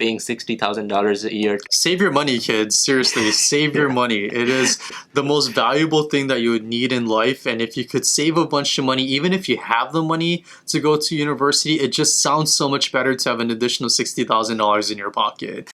paying $60,000 a year. Save your money, kids. Seriously, save your money. It is the most valuable thing that you would need in life. And if you could save a bunch of money, even if you have the money to go to university, it just sounds so much better to have an additional $60,000 in your pocket.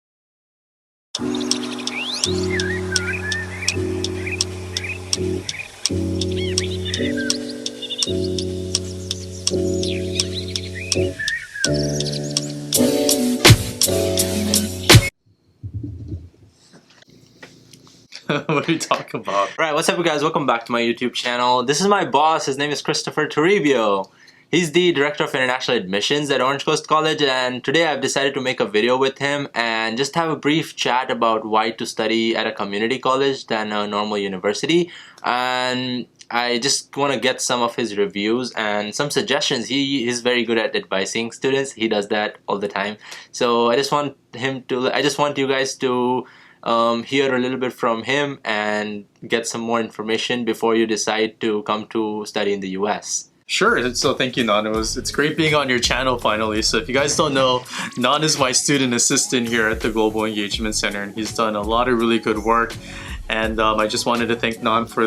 What are you talking about? Right, what's up, you guys? Welcome back to my YouTube channel. This is my boss. His name is Christopher Toribio. He's the Director of International Admissions at Orange Coast College, and today I've decided to make a video with him and just have a brief chat about why to study at a community college than a normal university. And I just want to get some of his reviews and some suggestions. He is very good at advising students. He does that all the time. So I just want you guys to hear a little bit from him and get some more information before you decide to come to study in the US. Sure. So thank you, Nand. It's great being on your channel finally. So if you guys don't know, Nand is my student assistant here at the Global Engagement Center, and he's done a lot of really good work. And I just wanted to thank Nand for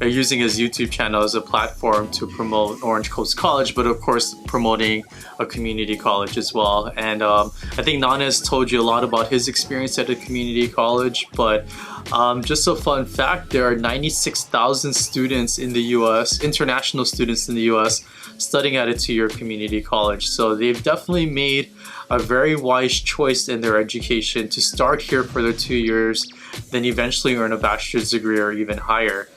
using his YouTube channel as a platform to promote Orange Coast College, but of course promoting a community college as well. And I think Nand has told you a lot about his experience at a community college, but just a fun fact, there are 96,000 students in the US, international students in the US, studying at a two-year community college. So they've definitely made a very wise choice in their education to start here for their 2 years, then eventually earn a bachelor's degree or even higher.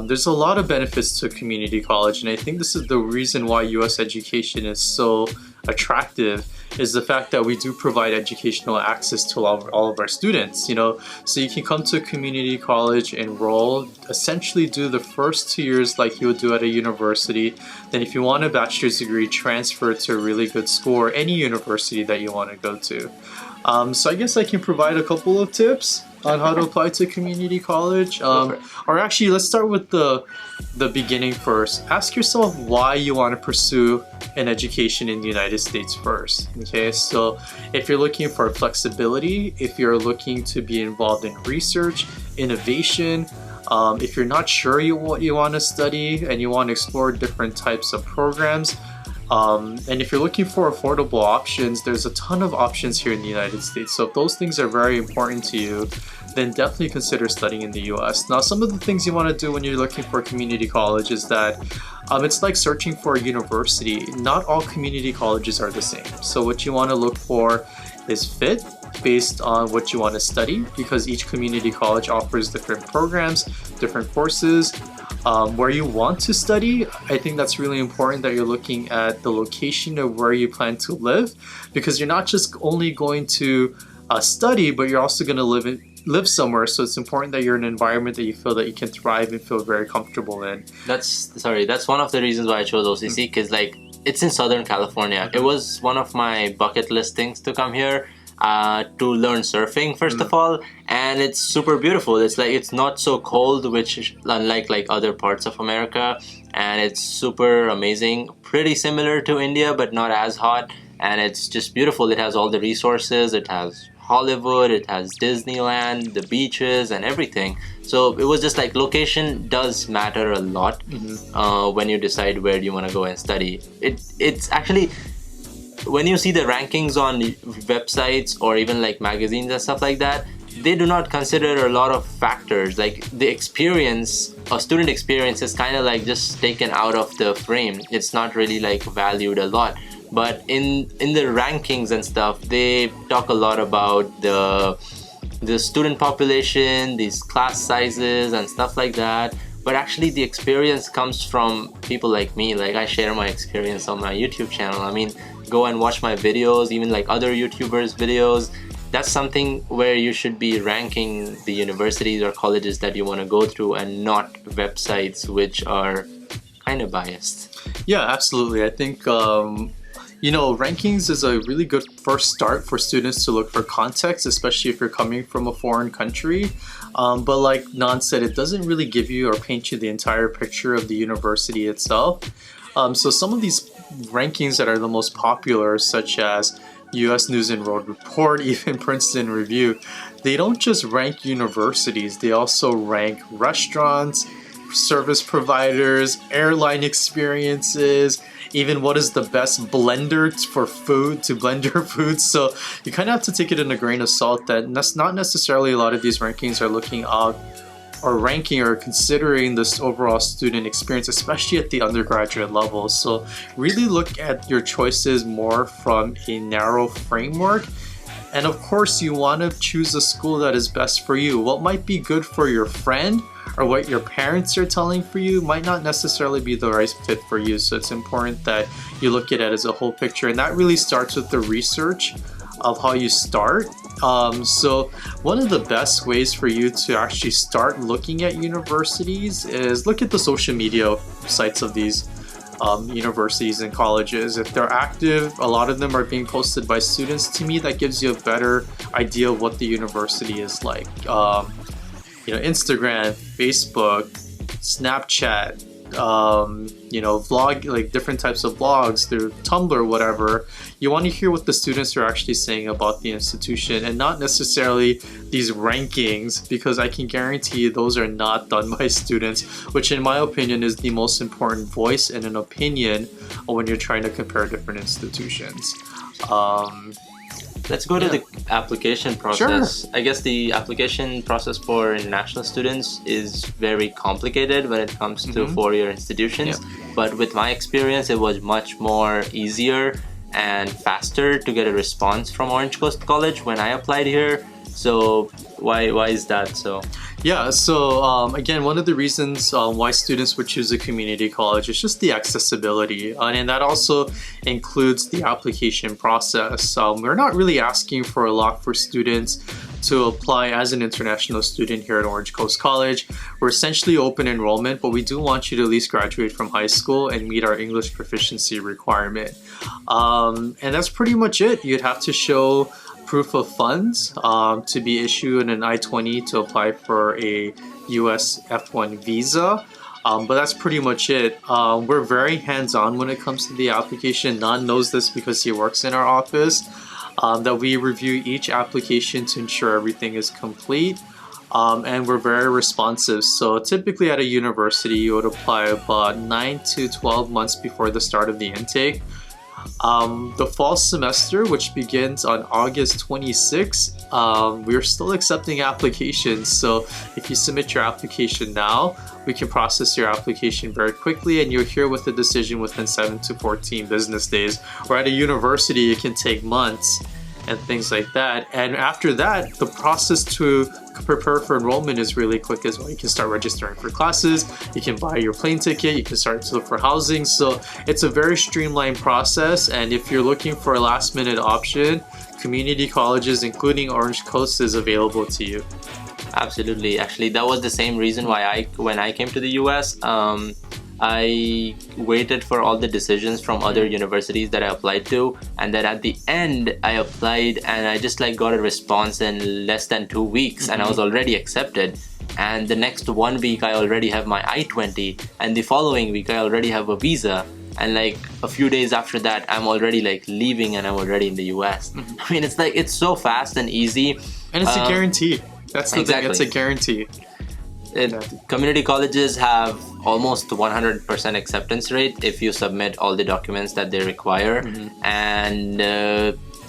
There's a lot of benefits to community college, and I think this is the reason why US education is so attractive, is the fact that we do provide educational access to all of our students, so you can come to a community college, enroll, essentially do the first 2 years like you would do at a university. Then if you want a bachelor's degree, transfer to a really good school or any university that you want to go to. So I guess I can provide a couple of tips on how to apply to community college. Or actually, let's start with the beginning first. Ask yourself why you want to pursue an education in the United States first. Okay, so if you're looking for flexibility, if you're looking to be involved in research, innovation, if you're not sure what you want to study and you want to explore different types of programs, and if you're looking for affordable options, there's a ton of options here in the United States. So if those things are very important to you, then definitely consider studying in the US. Now, some of the things you want to do when you're looking for a community college is that it's like searching for a university. Not all community colleges are the same. So what you want to look for is fit based on what you want to study, because each community college offers different programs, different courses. Where you want to study, I think that's really important that you're looking at the location of where you plan to live, because you're not just only going to study, but you're also going to live somewhere. So it's important that you're in an environment that you feel that you can thrive and feel very comfortable in. That's one of the reasons why I chose OCC, because it's in Southern California. It was one of my bucket list things to come here to learn surfing first of all, and it's super beautiful. It's not so cold, which unlike other parts of America, and it's super amazing. Pretty similar to India, but not as hot, and it's just beautiful. It has all the resources. It has Hollywood, it has Disneyland, the beaches and everything. So it was just location does matter a lot when you decide where you want to go and study. It's actually, when you see the rankings on websites or even magazines and stuff like that, they do not consider a lot of factors. The experience, a student experience, is kind of just taken out of the frame. It's not really valued a lot. But in the rankings and stuff, they talk a lot about the student population, these class sizes and stuff like that. But actually the experience comes from people like me. I share my experience on my YouTube channel. I mean, go and watch my videos, even other YouTubers' videos. That's something where you should be ranking the universities or colleges that you want to go through, and not websites which are kind of biased. Yeah, absolutely. I think rankings is a really good first start for students to look for context, especially if you're coming from a foreign country. But like Nand said, it doesn't really give you or paint you the entire picture of the university itself. So some of these rankings that are the most popular, such as US News and World Report, even Princeton Review, they don't just rank universities, they also rank restaurants, service providers, airline experiences, even what is the best blender for food to blend your food. So you kind of have to take it in a grain of salt that that's not necessarily a lot of these rankings are looking out or ranking or considering this overall student experience, especially at the undergraduate level. So really look at your choices more from a narrow framework. And of course, you want to choose a school that is best for you. What might be good for your friend or what your parents are telling for you might not necessarily be the right fit for you. So it's important that you look at it as a whole picture. And that really starts with the research of how you start. So one of the best ways for you to actually start looking at universities is look at the social media sites of these universities and colleges. If they're active, a lot of them are being posted by students. To me, that gives you a better idea of what the university is like. Instagram, Facebook, Snapchat, vlog, like different types of blogs through Tumblr, whatever. You want to hear what the students are actually saying about the institution and not necessarily these rankings, because I can guarantee you those are not done by students, which in my opinion is the most important voice and an opinion when you're trying to compare different institutions. Let's go to the application process. Sure. I guess the application process for international students is very complicated when it comes to four-year institutions. Yeah. But with my experience, it was much more easier and faster to get a response from Orange Coast College when I applied here. So why is that so? Yeah, so again, one of the reasons why students would choose a community college is just the accessibility, and that also includes the application process. We're not really asking for a lot for students to apply as an international student here at Orange Coast College. We're essentially open enrollment, but we do want you to at least graduate from high school and meet our English proficiency requirement. And that's pretty much it. You'd have to show proof of funds to be issued an I-20 to apply for a US F1 visa. But that's pretty much it. We're very hands-on when it comes to the application. Nand knows this because he works in our office, that we review each application to ensure everything is complete. And we're very responsive. So typically at a university, you would apply about 9 to 12 months before the start of the intake. The fall semester, which begins on August 26th, we're still accepting applications. So if you submit your application now, we can process your application very quickly and you're here with a decision within 7 to 14 business days. Or at a university, it can take months and things like that. And after that, the process to prepare for enrollment is really quick as well. You can start registering for classes, you can buy your plane ticket, you can start to look for housing. So it's a very streamlined process. And if you're looking for a last minute option, community colleges, including Orange Coast, is available to you. Absolutely. Actually, that was the same reason why when I came to the US, I waited for all the decisions from other universities that I applied to, and then at the end I applied and I just got a response in less than 2 weeks and I was already accepted. And the next 1 week I already have my I-20, and the following week I already have a visa, and a few days after that I'm already leaving and I'm already in the US. I mean, it's so fast and easy. And it's a guarantee. That's the thing, it's a guarantee. Community colleges have almost 100% acceptance rate if you submit all the documents that they require. And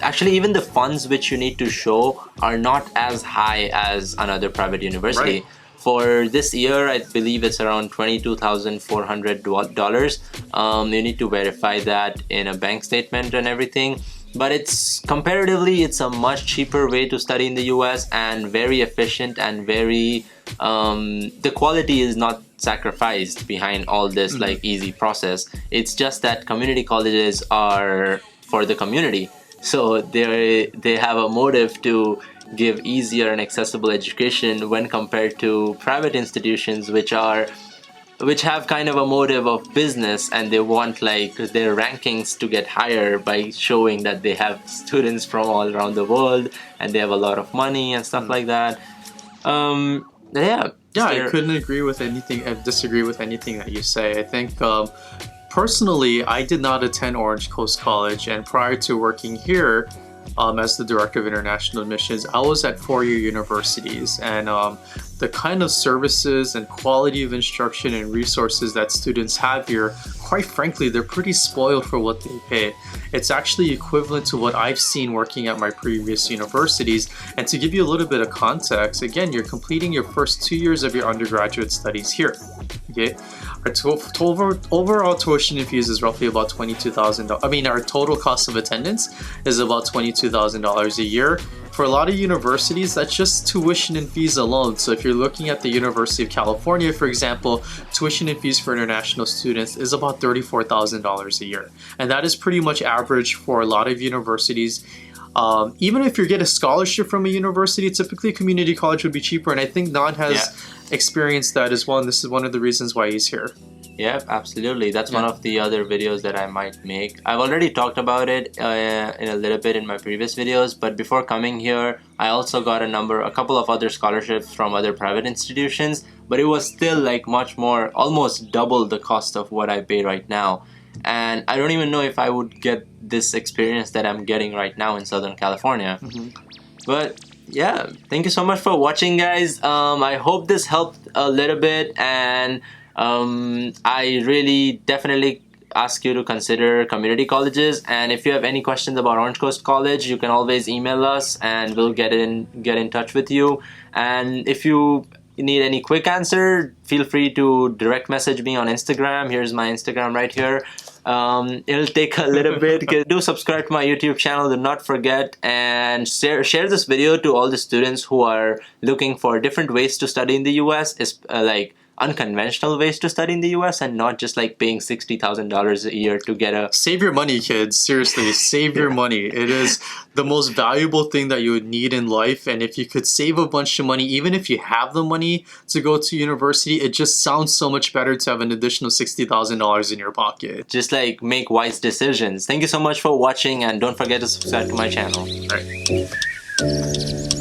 actually even the funds which you need to show are not as high as another private university. Right. For this year, I believe it's around $22,400. You need to verify that in a bank statement and everything. But it's comparatively, it's a much cheaper way to study in the US and very efficient and very, the quality is not sacrificed behind all this easy process. It's just that community colleges are for the community. So they have a motive to give easier and accessible education when compared to private institutions which have kind of a motive of business, and they want their rankings to get higher by showing that they have students from all around the world and they have a lot of money and stuff like that. I couldn't disagree with anything that you say. I think personally, I did not attend Orange Coast College, and prior to working here, as the Director of International Admissions, I was at four-year universities, and the kind of services and quality of instruction and resources that students have here, quite frankly, they're pretty spoiled for what they pay. It's actually equivalent to what I've seen working at my previous universities. And to give you a little bit of context, again, you're completing your first 2 years of your undergraduate studies here. Okay, our overall tuition and fees is roughly about $22,000. I mean, our total cost of attendance is about $22,000 a year. For a lot of universities, that's just tuition and fees alone. So if you're looking at the University of California, for example, tuition and fees for international students is about $34,000 a year. And that is pretty much average for a lot of universities. Even if you get a scholarship from a university, typically a community college would be cheaper. And I think Nand has experienced that as well. And this is one of the reasons why he's here. Yeah, absolutely. That's one of the other videos that I might make. I've already talked about it in a little bit in my previous videos, but before coming here, I also got a couple of other scholarships from other private institutions, but it was still like much more, almost double the cost of what I pay right now. And I don't even know if I would get this experience that I'm getting right now in Southern California. But yeah, thank you so much for watching, guys. I hope this helped a little bit, and I really definitely ask you to consider community colleges. And if you have any questions about Orange Coast College, you can always email us and we'll get in touch with you. And if you need any quick answer, feel free to direct message me on Instagram. Here's my Instagram right here. It'll take a little bit. Do subscribe to my YouTube channel, do not forget, and share this video to all the students who are looking for different ways to study in the US, like unconventional ways to study in the US, and not just like paying $60,000 a year to get a... Save your money, kids. Seriously, save your money. It is the most valuable thing that you would need in life. And if you could save a bunch of money, even if you have the money to go to university, it just sounds so much better to have an additional $60,000 in your pocket. Just like make wise decisions. Thank you so much for watching, and don't forget to subscribe to my channel. All right.